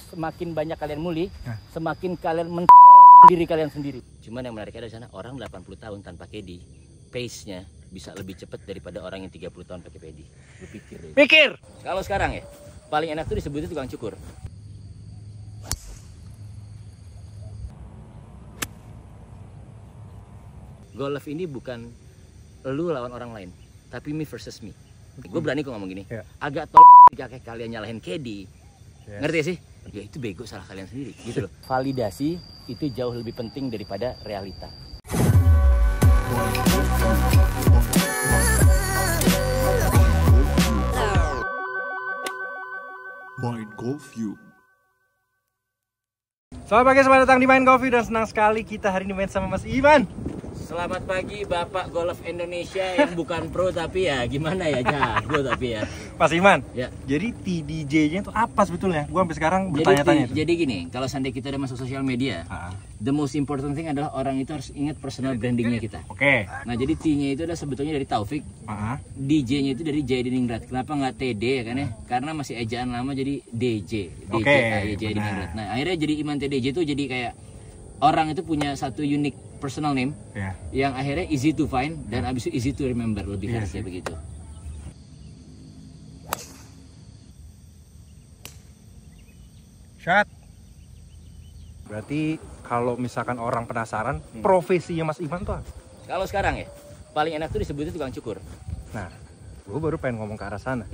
semakin banyak kalian muli, semakin kalian mentolkan diri kalian sendiri. Cuman yang menariknya dari sana, orang 80 tahun tanpa caddy, pace-nya bisa lebih cepat daripada orang yang 30 tahun pakai caddy. Lu pikir deh. Pikir. Kalau sekarang ya, paling enak tuh disebutnya tukang cukur. Golf ini bukan lu lawan orang lain, tapi me versus me. Gue berani kok ngomong gini. Agak tolong ketika kalian nyalahin caddy. Ngerti sih? Ya itu bego, salah kalian sendiri gitu loh. Validasi itu jauh lebih penting daripada realita. Mind Golf View. Selamat pagi, selamat datang di Mind Golf View, dan senang sekali kita hari ini main sama Mas Ivan. Selamat pagi Bapak Golf Indonesia yang bukan pro tapi ya gimana ya, jago tapi ya. Mas Ivan, ya. Jadi TDJ-nya itu apa sebetulnya? Gua sampai sekarang bertanya-tanya. Jadi gini, kalau seandainya kita udah masuk sosial media, the most important thing adalah orang itu harus ingat personal brandingnya kita. Oke. Nah jadi T-nya itu adalah sebetulnya dari Taufik, DJ-nya itu dari Jaidiningrat. Kenapa nggak TD ya kan ya? Karena masih ejaan lama jadi DJ. Jaidiningrat. Nah akhirnya jadi Iman TDJ itu jadi kayak orang itu punya satu unique personal name yang akhirnya easy to find dan abis itu easy to remember, lebih harusnya begitu. Shot. Berarti kalau misalkan orang penasaran, profesinya Mas Ivan tuh apa? Kalau sekarang ya, paling enak tuh disebutnya tukang cukur. Nah, gue baru pengen ngomong ke arah sana.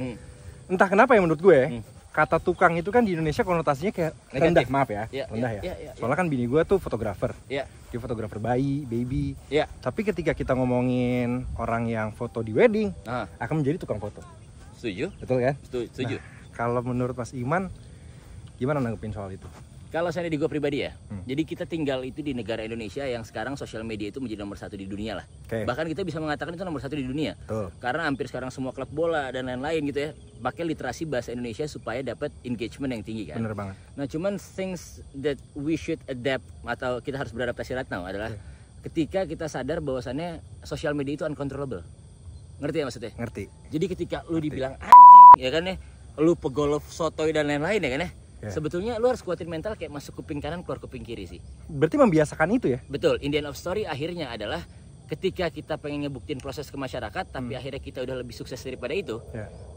Entah kenapa ya menurut gue, kata tukang itu kan di Indonesia konotasinya kayak rendah, maaf ya, rendah ya. Soalnya kan bini gue tuh fotografer, dia fotografer bayi, baby. Tapi ketika kita ngomongin orang yang foto di wedding, akan menjadi tukang foto. Setuju? Betul kan? Setuju. Nah, kalau menurut Mas Iman, gimana nanggepin soal itu? Kalau saya di gue pribadi ya, jadi kita tinggal itu di negara Indonesia yang sekarang sosial media itu menjadi nomor 1 di dunia lah. Bahkan kita bisa mengatakan itu nomor 1 di dunia. Karena hampir sekarang semua klub bola dan lain-lain gitu ya, pakai literasi bahasa Indonesia supaya dapat engagement yang tinggi kan. Bener banget. Nah cuman things that we should adapt atau kita harus beradaptasi right now adalah ketika kita sadar bahwasannya sosial media itu uncontrollable. Ngerti ya maksudnya? Ngerti. Jadi ketika lu dibilang anjing ya kan ya, lu pegolf sotoy dan lain-lain ya kan ya. Sebetulnya lu harus kuatin mental kayak masuk kuping kanan keluar kuping kiri sih. Berarti membiasakan itu ya? Betul. In the end of story akhirnya adalah ketika kita pengen ngebuktiin proses ke masyarakat, tapi akhirnya kita udah lebih sukses daripada itu,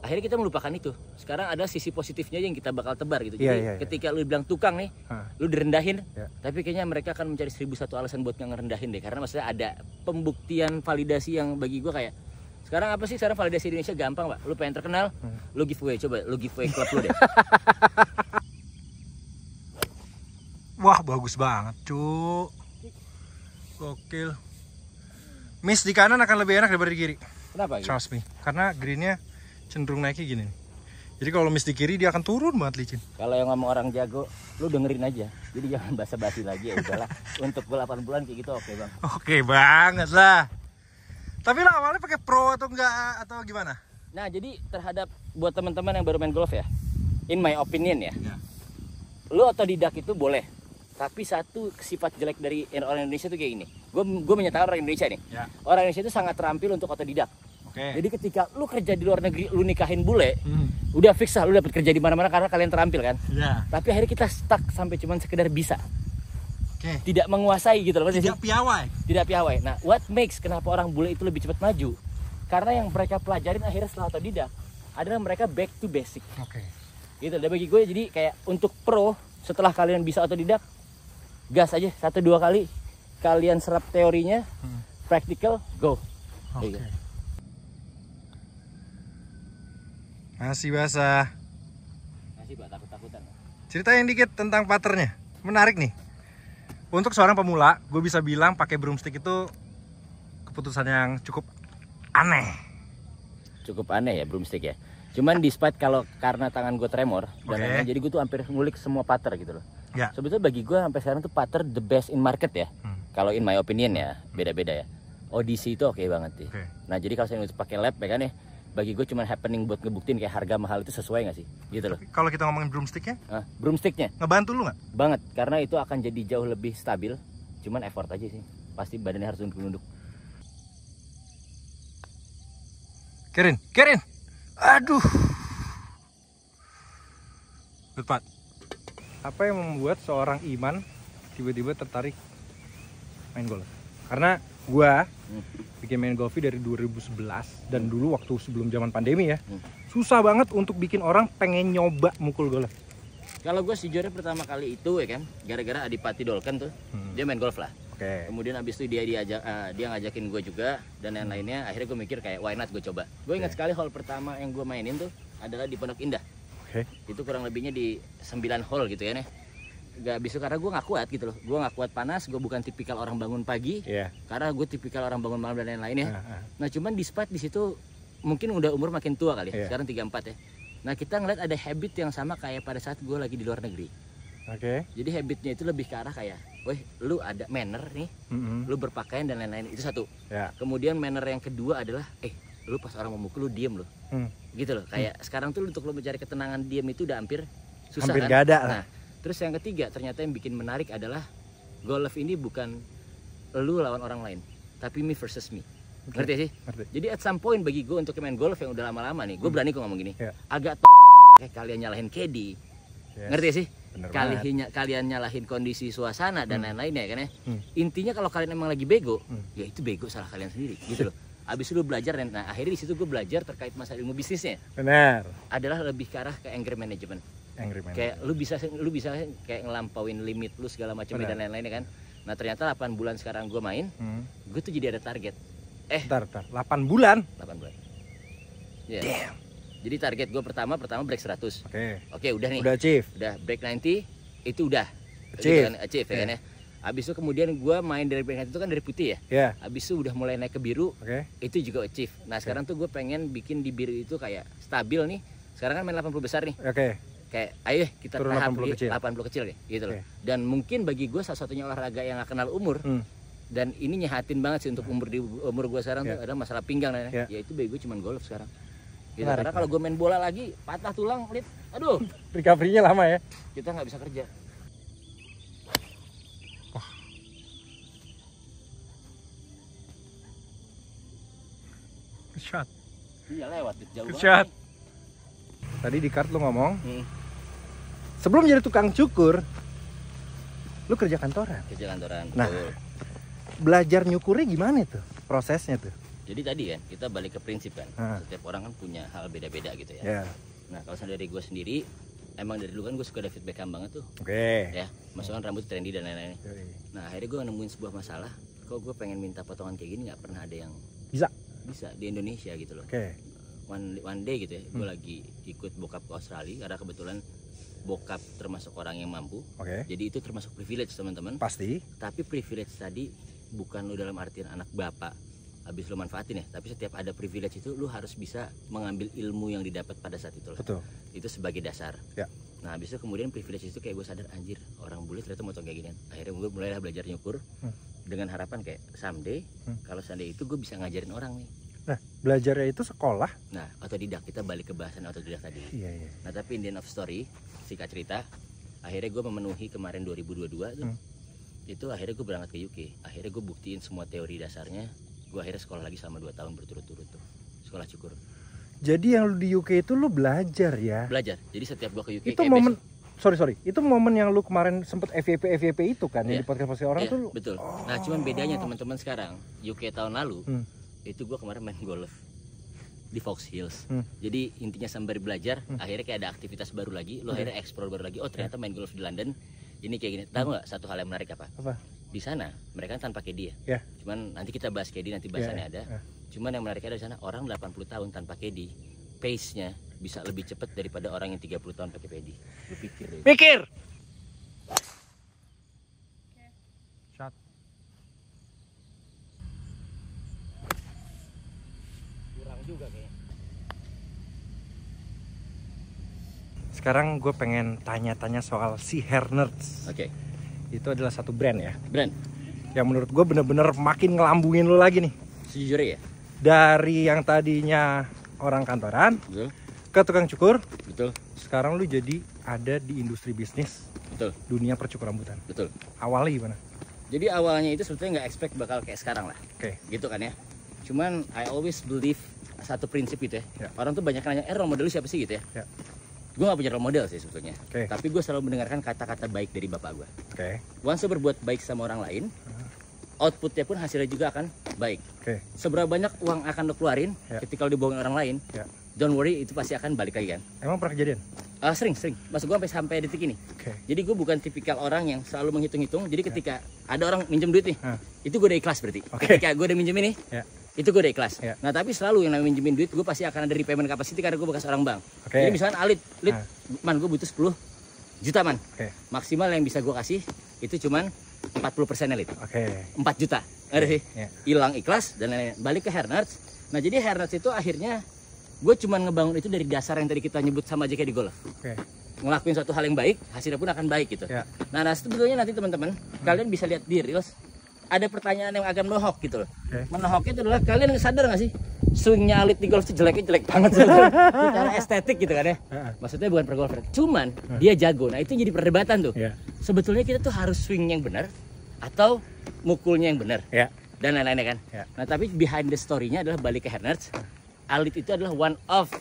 akhirnya kita melupakan itu. Sekarang ada sisi positifnya yang kita bakal tebar gitu. Jadi ketika lu bilang tukang nih, lu direndahin, tapi kayaknya mereka akan mencari 1001 alasan buat ngerendahin deh. Karena maksudnya ada pembuktian validasi yang bagi gua kayak, sekarang apa sih sekarang validasi Indonesia gampang Pak. Lu pengen terkenal, lu giveaway, coba lu giveaway klub lu deh. Wah bagus banget cu, gokil. Miss di kanan akan lebih enak daripada di kiri. Kenapa gitu? Trust me, karena greennya cenderung naiknya gini nih. Jadi kalau miss di kiri dia akan turun banget licin. Kalau yang ngomong orang jago, lu dengerin aja. Jadi jangan basa-basi lagi ya udahlah. Untuk 8 bulan kayak gitu oke bang. Oke banget lah. Tapi lo awalnya pakai pro atau enggak atau gimana? Nah jadi terhadap buat teman-teman yang baru main golf ya, in my opinion ya, lu otodidak itu boleh. Tapi satu sifat jelek dari orang Indonesia tuh kayak gini. Gue menyatakan orang Indonesia nih. Orang Indonesia itu sangat terampil untuk otodidak. Jadi ketika lu kerja di luar negeri, lu nikahin bule, udah fix lah lu dapat kerja di mana-mana karena kalian terampil kan. Tapi akhirnya kita stuck sampai cuman sekedar bisa. Tidak menguasai gitu loh. Tidak piawai. Tidak piawai. Nah, what makes kenapa orang bule itu lebih cepat maju? Karena yang mereka pelajarin akhirnya setelah otodidak adalah mereka back to basic. Gitu. Dan bagi gue jadi kayak untuk pro, setelah kalian bisa otodidak, gas aja 1-2 kali kalian serap teorinya, practical go. Masih basah. Masih Pak, takut-takutan. Ceritain dikit tentang patternya, menarik nih. Untuk seorang pemula, gue bisa bilang pakai broomstick itu keputusan yang cukup aneh. Cukup aneh ya broomstick ya. Cuman despite kalau karena tangan gue tremor dan lain-lain, jadi gue tuh hampir ngulik semua putter gitu loh. Sebetulnya bagi gue sampai sekarang tuh putter the best in market ya. Kalau in my opinion ya, beda-beda ya. Odyssey itu oke banget sih. Nah jadi kalau saya pakai lab ya kan ya, bagi gue cuma happening buat ngebuktiin kayak harga mahal itu sesuai nggak sih? Gitu loh. Kalau kita ngomongin broomsticknya? Broomsticknya ngebantu lu nggak? Banget, karena itu akan jadi jauh lebih stabil. Cuman effort aja sih. Pasti badannya harus nunduk-nunduk. Kirin. Aduh. Good putt. apa yang membuat seorang Iman tiba-tiba tertarik main golf? Karena gua bikin main golf dari 2011 dan dulu waktu sebelum zaman pandemi ya, susah banget untuk bikin orang pengen nyoba mukul golf. Kalau gue sejujurnya pertama kali itu ya kan, gara-gara Adipati Dolken tuh, dia main golf lah. Oke. Kemudian abis itu dia ngajakin gue juga dan yang lainnya. Akhirnya gue mikir kayak why not gue coba. Gue ingat sekali hole pertama yang gue mainin tuh adalah di Pondok Indah. Oke. Itu kurang lebihnya di 9 hole gitu ya nih. Gak bisa karena gue nggak kuat gitu loh. Gue nggak kuat panas. Gue bukan tipikal orang bangun pagi. Iya. Karena gue tipikal orang bangun malam dan lain-lain ya. Nah cuman despite di situ mungkin udah umur makin tua kali ya. Sekarang 34 ya. Nah kita ngeliat ada habit yang sama kayak pada saat gue lagi di luar negeri. Oke. Jadi habitnya itu lebih ke arah kayak, weh lu ada manner nih, lu berpakaian dan lain-lain, itu satu. Ya. Kemudian manner yang kedua adalah, lu pas orang mau mukul lu diem lu. Gitu loh, kayak sekarang tuh untuk lu mencari ketenangan diem itu udah hampir susah hampir kan. gak ada lah. Nah, terus yang ketiga ternyata yang bikin menarik adalah golf ini bukan lu lawan orang lain, tapi me versus me. Ngerti sih? Ngerti. Jadi at some point bagi gue untuk main golf yang udah lama-lama nih, gue berani kok ngomong gini. Agak ketika kalian nyalahin caddy. Ngerti sih? Kalian nyalahin kondisi suasana dan lain-lainnya kan ya. Intinya kalau kalian emang lagi bego, ya itu bego salah kalian sendiri gitu loh. Abis itu lu belajar dan nah akhirnya di situ gue belajar terkait masalah ilmu bisnisnya. Benar. Adalah lebih ke arah ke anger management. Kayak lu bisa kayak ngelampauin limit lu segala macam dan lain-lainnya kan. Nah ternyata 8 bulan sekarang gue main, gue tuh jadi ada target. Bentar, 8 bulan? 8 bulan. Yeah. Damn. Jadi target gue pertama break 100. Oke, udah nih. Udah achieve. Udah break 90 itu udah achieve ya kan ya. Habis itu kemudian gue main dari break 90 itu kan dari putih ya. Iya. Habis itu udah mulai naik ke biru. Itu juga achieve. Nah, sekarang tuh gue pengen bikin di biru itu kayak stabil nih. Sekarang kan main 80 besar nih. Kayak ayo kita turun tahap 80 kecil kayak gitu loh. Dan mungkin bagi gue satu-satunya olahraga yang gak kenal umur. Dan ini nyehatin banget sih untuk umur gue sekarang tuh ada masalah pinggang ya. Yaitu bagi gue cuman golf sekarang. Gitu. Karena kalau gue main bola lagi patah tulang, aduh, recovery-nya lama ya. Kita nggak bisa kerja. Good shot. Iya lewat jauh banget. Shot. Tadi di kart lu ngomong, sebelum jadi tukang cukur, lu kerja kantoran. Nah, belajar nyukurnya gimana tuh prosesnya tuh? Jadi tadi kan kita balik ke prinsip kan, setiap orang kan punya hal beda-beda gitu ya. Nah kalau dari gue sendiri, emang dari dulu kan gue suka David Beckham banget tuh. Ya, maksudnya rambut trendy dan lain-lain. Nah akhirnya gue nemuin sebuah masalah, kok gue pengen minta potongan kayak gini nggak pernah ada yang bisa di Indonesia gitu loh. One day gitu ya, gue lagi ikut bokap ke Australia karena kebetulan bokap termasuk orang yang mampu. Jadi itu termasuk privilege teman-teman. Pasti. Tapi privilege tadi bukan lo dalam artian anak bapak habis lu manfaatin ya, tapi setiap ada privilege itu lu harus bisa mengambil ilmu yang didapat pada saat itu. Betul. Itu sebagai dasar. Nah habis itu kemudian privilege itu kayak gue sadar anjir orang bule ternyata motong kayak gini. Akhirnya gue mulai belajar nyukur dengan harapan kayak someday kalau someday itu gue bisa ngajarin orang nih. Nah belajarnya itu sekolah. Nah otodidak, kita balik ke bahasan otodidak tadi. Nah tapi in the end of story, singkat cerita, akhirnya gue memenuhi kemarin 2022 tuh. Itu akhirnya gue berangkat ke UK. Akhirnya gue buktiin semua teori dasarnya. Gue akhirnya sekolah lagi selama 2 tahun berturut-turut tuh, sekolah cukur. Jadi yang di UK itu lu belajar ya? Belajar, jadi setiap gue ke UK itu momen, sorry, itu momen yang lu kemarin sempet FYP itu kan, yang di podcast orang tuh. Betul, nah cuman bedanya teman-teman sekarang, UK tahun lalu, itu gue kemarin main golf di Fox Hills. Jadi intinya sembari belajar, akhirnya kayak ada aktivitas baru lagi, lo akhirnya explore baru lagi, oh ternyata main golf di London, ini kayak gini. Tahu nggak satu hal yang menarik apa? Di sana mereka kan tanpa KD ya. Cuman nanti kita bahas KD, nanti bahasannya ada. Cuman yang menariknya di sana orang 80 tahun tanpa KD, pace-nya bisa lebih cepat daripada orang yang 30 tahun pakai PD. Lu pikir deh. Pikir. Shot. Kurang juga kayaknya. Sekarang gue pengen tanya-tanya soal si Hernerts. Itu adalah satu brand ya. Brand yang menurut gue bener-bener makin ngelambungin lo lagi nih. Sejujurnya ya. Dari yang tadinya orang kantoran, betul, ke tukang cukur, betul. Sekarang lu jadi ada di industri bisnis, betul. Dunia percukur rambutan, betul. Awalnya gimana? Jadi awalnya itu sebetulnya nggak expect bakal kayak sekarang lah. Gitu kan ya. Cuman I always believe satu prinsip gitu ya. Orang tuh banyak nanya, role model lu siapa sih gitu ya. Gue gak punya role model sih sebetulnya. Oke. Tapi gue selalu mendengarkan kata-kata baik dari bapak gue. Oke. Once lo berbuat baik sama orang lain, outputnya pun hasilnya juga akan baik. Oke. Seberapa banyak uang akan lo keluarin ketika lo dibohongin orang lain, don't worry, itu pasti akan balik lagi kan. Emang pernah kejadian? Sering. Maksud gue sampai detik ini. Jadi gue bukan tipikal orang yang selalu menghitung-hitung. Jadi ketika ada orang minjem duit nih, itu gue udah ikhlas berarti. Ketika gue udah minjem ini, itu gue udah ikhlas. Nah tapi selalu yang namanya minjemin duit, gue pasti akan ada repayment capacity karena gue bekas orang bank. Jadi misalkan Alit, man gue butuh 10 juta man. Maksimal yang bisa gue kasih itu cuman 40% Alit. 4 juta. Ada sih. Hilang ikhlas dan lain-lain. Balik ke Hernerts. Nah jadi Hernerts itu akhirnya gue cuman ngebangun itu dari dasar yang tadi kita nyebut sama aja kayak di golf. Ngelakuin suatu hal yang baik, hasilnya pun akan baik gitu. Nah sebetulnya nanti teman-teman, kalian bisa lihat di Reels, ada pertanyaan yang agak menohok gitu loh. Menohoknya itu adalah, kalian sadar gak sih? Swingnya Alit di golf itu jelek banget sebetulnya. Secara estetik gitu kan ya. Maksudnya bukan per golfer. Cuman, dia jago. Nah itu jadi perdebatan tuh. Sebetulnya kita tuh harus swing yang benar, atau mukulnya yang benar. Dan lain-lainnya kan. Nah tapi behind the story-nya adalah balik ke Hernerts. Alit itu adalah one of,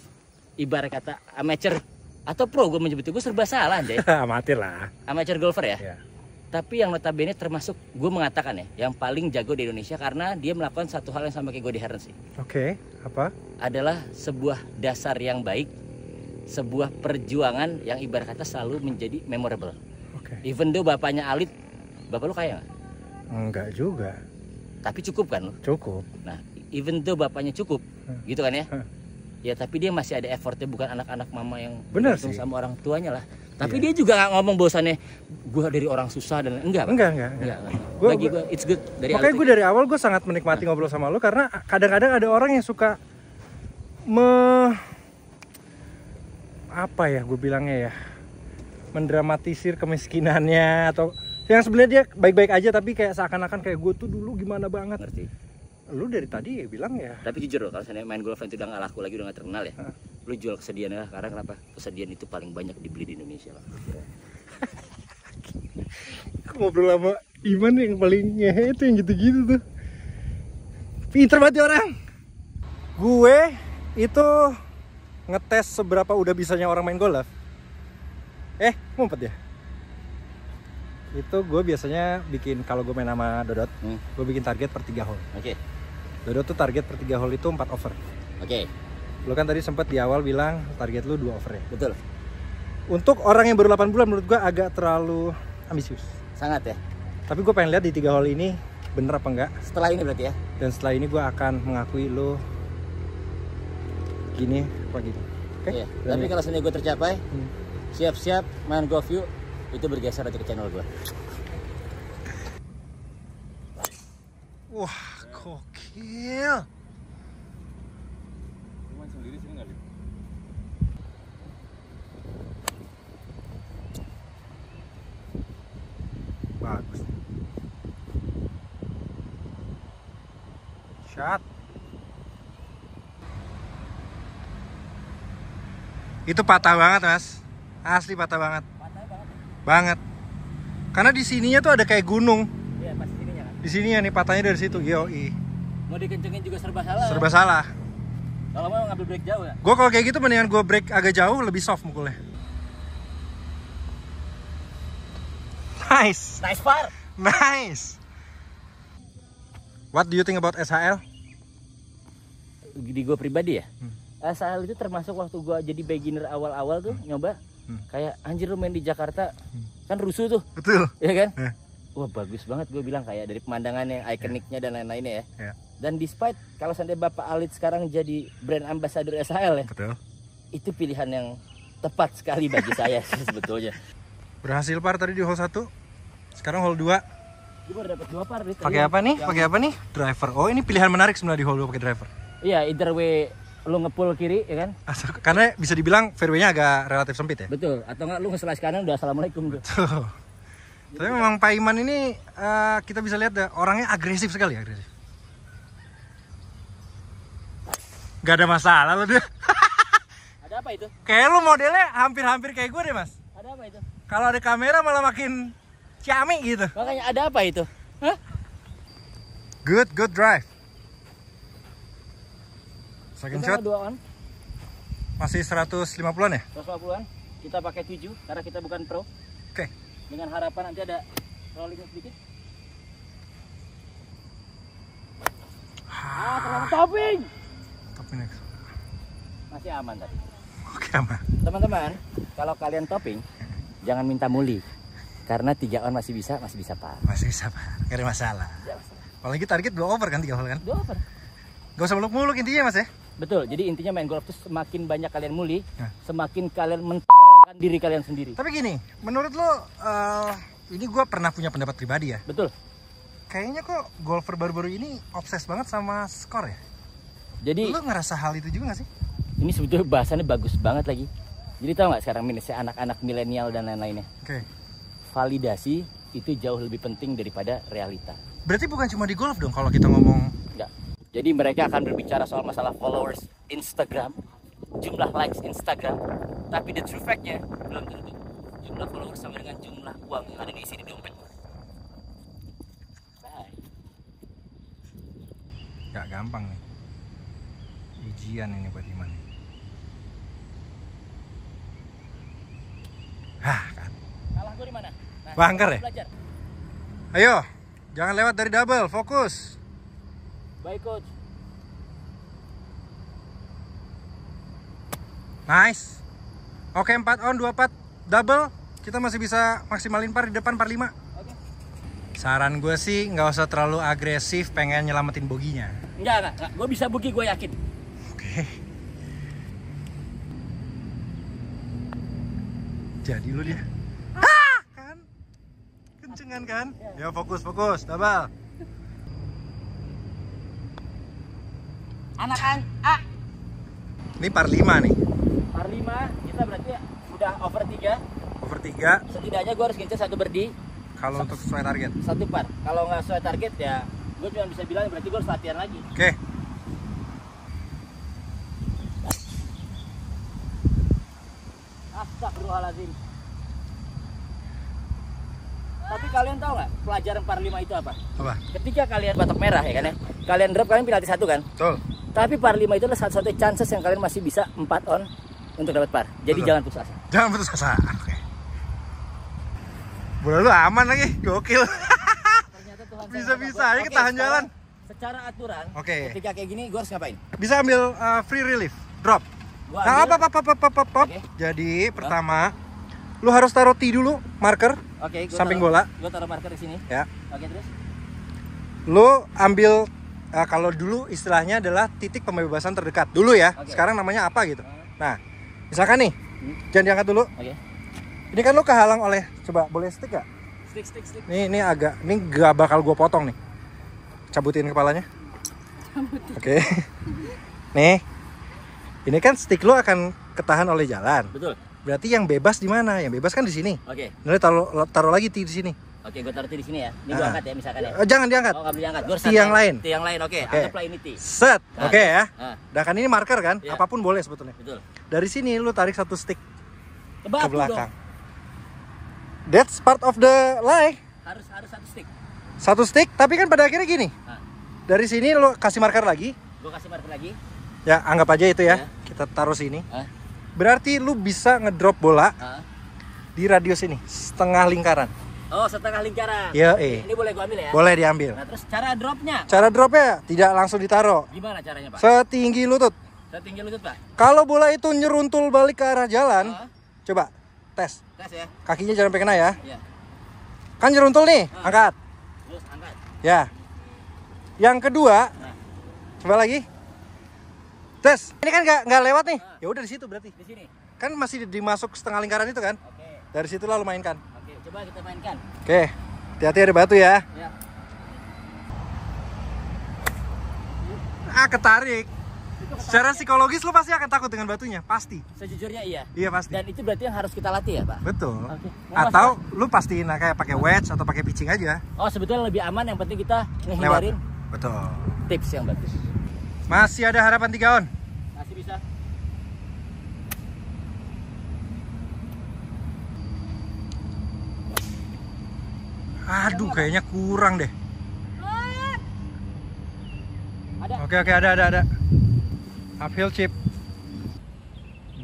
ibarat kata amateur atau pro, gue menyebut itu, gue serba salah anjay. Amatir lah. Amateur golfer ya. Tapi yang notabene termasuk, gue mengatakan ya, yang paling jago di Indonesia karena dia melakukan satu hal yang sama kayak gue di Hernerts. Apa? Adalah sebuah dasar yang baik, sebuah perjuangan yang ibarat kata selalu menjadi memorable. Even though bapaknya Alit, bapak lu kaya nggak? Enggak juga. Tapi cukup kan lu? Cukup. Nah, even though bapaknya cukup, gitu kan ya? Ya tapi dia masih ada effortnya, bukan anak-anak mama yang bergantung sama orang tuanya lah. Tapi dia juga nggak ngomong bosannya, gue dari orang susah dan enggak. Bagi gue it's good dari awal. Makanya gue dari awal gue sangat menikmati ngobrol sama lo karena kadang-kadang ada orang yang suka apa ya gue bilangnya ya, mendramatisir kemiskinannya atau yang sebenarnya dia baik-baik aja tapi kayak seakan-akan kayak gue tuh dulu gimana banget. Ngerti. Lu dari tadi ya bilang ya. Tapi jujur loh, kalau misalnya main golf itu udah gak laku lagi, udah gak terkenal ya, lu jual kesedihan lah. Karena kenapa? Kesedihan itu paling banyak dibeli di Indonesia lah. Ngobrol sama Iman yang paling ngehe itu yang gitu-gitu tuh. Pinter banget ya orang. Gue itu ngetes seberapa udah bisanya orang main golf. Ngumpet ya. Itu gue biasanya bikin, kalau gue main sama Dodot, gue bikin target per 3 hole. Dodot tuh target per 3 hole itu 4 over. Lu kan tadi sempat di awal bilang target lu 2 over ya. Betul. Untuk orang yang baru 8 bulan menurut gue agak terlalu ambisius. Sangat ya. Tapi gue pengen lihat di 3 hole ini bener apa enggak. Setelah ini berarti ya. Dan setelah ini gue akan mengakui lu gini apa gitu. Iya. Tapi kalau seandainya gue tercapai, siap-siap main golf yuk. Itu bergeser aja ke channel gue. Wah, gokil. Cuman sendiri sini nggak, Lip? Bagus. Shot. Itu patah banget, Mas. Asli patah banget. Banget. Karena di sininya tuh ada kayak gunung. Iya, pas di sininya kan. Di sininya nih patahnya dari situ. Yoi. Mau dikencengin juga serba salah. Serba salah. Kalau mau ngambil break jauh ya. Gue kalau kayak gitu mendingan gue break agak jauh, lebih soft mukulnya. Nice. Nice par. Nice. What do you think about SHL? Di gue pribadi ya. SHL itu termasuk waktu gue jadi beginner awal-awal tuh nyoba. Kayak anjir lu main di Jakarta kan rusuh tuh. Betul. Iya kan? Wah bagus banget, gue bilang kayak dari pemandangannya, ikoniknya dan lain-lainnya ya. Dan despite kalau seandainya Bapak Alit sekarang jadi brand ambassador SHL ya. Betul. Itu pilihan yang tepat sekali bagi saya sebetulnya. Berhasil par tadi di hole 1. Sekarang hole 2. Gue baru dapat 2 par. Pakai apa nih? Pakai apa nih? Driver. Oh, ini pilihan menarik sebenarnya di hole 2 pakai driver. Iya, either way lu ngepul kiri ya kan? Karena bisa dibilang fairway-nya agak relatif sempit ya. Betul. Atau enggak lu nge-slice kanan udah assalamualaikum tuh. Tapi memang Pak Iman ini kita bisa lihat orangnya agresif sekali, agresif. Gak ada masalah loh dia. Ada apa itu? Kayak lu modelnya hampir-hampir kayak gue deh, Mas. Ada apa itu? Kalau ada kamera malah makin ciamik gitu. Makanya ada apa itu? Hah? Good drive. Second shot. Dua on. Masih 150-an ya? 150-an. kita pakai 7 karena kita bukan pro. Oke. Dengan harapan nanti ada rolling sedikit. Terlalu topping. Topping next. Masih aman tadi. Oke, aman. Teman-teman, kalau kalian topping, jangan minta muli. Karena 3 on masih bisa Pak. Masih bisa, Pak. Gak ada masalah. Apalagi target 2 over kan, 3 hole kan? 2 over. Gak usah muluk-muluk intinya, Mas ya? Betul, jadi intinya main golf itu semakin banyak kalian muli, Nah. semakin kalian mentolkan diri kalian sendiri. Tapi gini, menurut lo, ini gue pernah punya pendapat pribadi ya. Betul. Kayaknya kok golfer baru-baru ini obses banget sama skor ya? Jadi Lo ngerasa hal itu juga gak sih? ini sebetulnya bahasannya bagus banget lagi. Jadi tahu nggak sekarang minusnya anak-anak milenial dan lain-lainnya? Oke. Validasi itu jauh lebih penting daripada realita. Berarti bukan cuma di golf dong kalau kita ngomong. Enggak. Jadi mereka akan berbicara soal masalah followers Instagram, jumlah likes Instagram, tapi the true fact-nya belum tentu. Jumlah followers sama dengan jumlah uang yang ada di isi di dompet. Bye. Gak gampang nih. Ujian ini buat Iman. Hah, kan. Kalah gue di mana? Nah, Bunker ya? belajar. Ayo, jangan lewat dari double, fokus. Baik coach. Nice. Oke, 4 on, 2 putt, double. Kita masih bisa maksimalin par di depan par 5. Oke. Saran gue sih nggak usah terlalu agresif pengen nyelamatin boginya. Enggak. Gue bisa boogie, gue yakin. Oke. Jadi lu dia. Kan? Kencengan kan? Ya fokus, double. Anak A. Ini par 5 nih. Par 5, kita berarti udah over 3. Over 3 Setidaknya gue harus ngincer 1 birdie, kalau untuk sesuai target. 1 par. Kalau nggak sesuai target ya gue cuma bisa bilang berarti gue harus latihan lagi. Oke. Astagfirullahaladzim. Tapi kalian tahu nggak pelajaran par 5 itu apa? Apa? Ketika kalian batok merah ya kan ya, kalian drop kalian penalti 1 kan? Betul. Tapi par 5 itu adalah satu-satunya chances yang kalian masih bisa 4 on untuk dapat par. Jadi Betul. jangan putus asa. Jangan putus asa. Oke. Bola lu aman lagi, gokil. Ternyata Tuhan Bisa-bisa sayang sama aja gua. ketahan Oke, jalan. Secara aturan, Oke. ketika kayak gini gue harus ngapain? Bisa ambil free relief, drop. Gua Nah, ambil- apa. Oke. Jadi pertama, lu harus taruh tee dulu, marker. Oke, gua samping taruh- bola. Gue taruh marker di sini. Ya. Oke, terus? Lu ambil kalau dulu istilahnya adalah titik pembebasan terdekat dulu ya. Oke. Sekarang namanya apa gitu. Nah, misalkan nih, jangan diangkat dulu. Oke. Ini kan lu kehalang oleh, coba boleh stick gak? Stick. Ini agak, ini gak bakal gue potong nih. Cabutin kepalanya. Oke. Nih, ini kan stick lu akan ketahan oleh jalan. Betul. Berarti yang bebas di mana? Yang bebas kan di sini. Oke. Nah, taruh lagi di sini. Oke, gue taruh di sini ya. Ini gue Ah. angkat ya misalkan ya. Jangan diangkat. Oh, nggak boleh diangkat. Gue Tee yang lain. Tee yang lain, oke. Oke. Anggaplah ini tee. Set. Nah, Oke ya. Nah, Nah kan ini marker kan? Iya. Apapun boleh sebetulnya. betul. Dari sini lu tarik satu stick Ke ke batu belakang. dong. That's part of the lie. Harus satu stick. Satu stick, tapi kan pada akhirnya gini. Nah, Dari sini lu kasih marker lagi. gue kasih marker lagi. Ya, anggap aja itu ya. Iya. Kita taruh sini. Ah. Berarti lu bisa ngedrop bola Ah. di radius ini, setengah lingkaran. Oh, setengah lingkaran. Iya, Ini boleh gue ambil ya? Boleh diambil. Nah, terus cara dropnya Cara dropnya tidak langsung ditaruh. gimana caranya, Pak? Setinggi lutut. Saya tinggal lutut, Pak. Kalau bola itu nyeruntul balik ke arah jalan, Ah. coba tes. Tes ya. Kakinya jangan sampai kena ya. Iya. Kan nyeruntul nih, Ah. angkat. Terus angkat. Ya. Yang kedua, Nah, coba lagi. Tes. Ini kan nggak lewat nih. Ya udah di situ berarti. di sini. Kan masih dimasuk setengah lingkaran itu kan. Oke. Dari situ lalu mainkan. Oke, coba kita mainkan. Oke. Hati-hati ada batu ya. Ya. Ketarik. Secara psikologis lu pasti akan takut dengan batunya, pasti. Sejujurnya iya. Iya pasti. Dan itu berarti yang harus kita latih ya, Pak? Betul. Oke. Atau lu pastiin kayak pakai wedge atau pakai pitching aja. Oh, sebetulnya lebih aman, yang penting kita Lewat. ngehindarin Betul. tips yang bagus. Masih ada harapan 3 on. Masih bisa. Aduh, kayaknya kurang deh. Ada. Oke, ada. Uphill chip.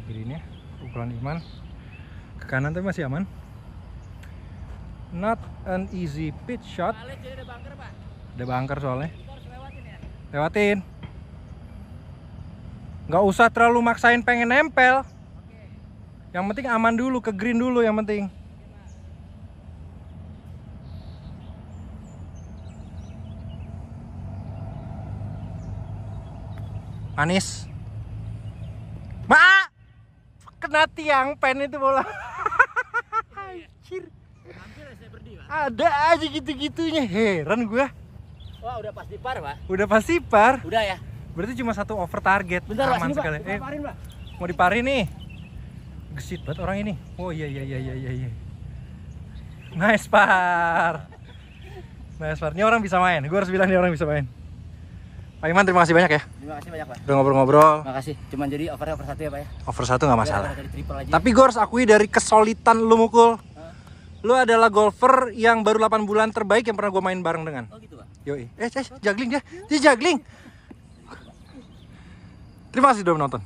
Greennya ukuran Iman. kanan tapi masih aman. Not an easy pitch shot. Ada bunker, Pak. Ada bunker soalnya. Kita harus lewatin ya. Lewatin. Nggak usah terlalu maksain pengen nempel. Yang penting aman dulu, ke green dulu yang penting. Manis. Kena tiang pen itu bola. Anjir. Hampir saya berdi, Pak. Ada aja gitu-gitunya. Heran gua. Wah, udah pasti par, Pak. Udah pasti par. Udah ya. Berarti cuma satu over target. Bentar, Pak. Aman Sini, Pak. sekali. Kita parin, Pak. Mau diparin nih. Gesit banget orang ini. Oh iya. Nice par. Nice par. Ini orang bisa main. Gue harus bilang dia orang bisa main. Pak Iman, terima kasih banyak ya. Terima kasih banyak, Pak. Udah ngobrol-ngobrol. Makasih. Cuman jadi over 1 ya, Pak ya. Over 1 nggak masalah. Dari triple aja. Tapi gue harus akui dari kesolidan lu mukul. Lu adalah golfer yang baru 8 bulan terbaik yang pernah gue main bareng dengan. Oh gitu, Pak. Yoi. Juggling dia. Dia juggling. Terima kasih sudah menonton.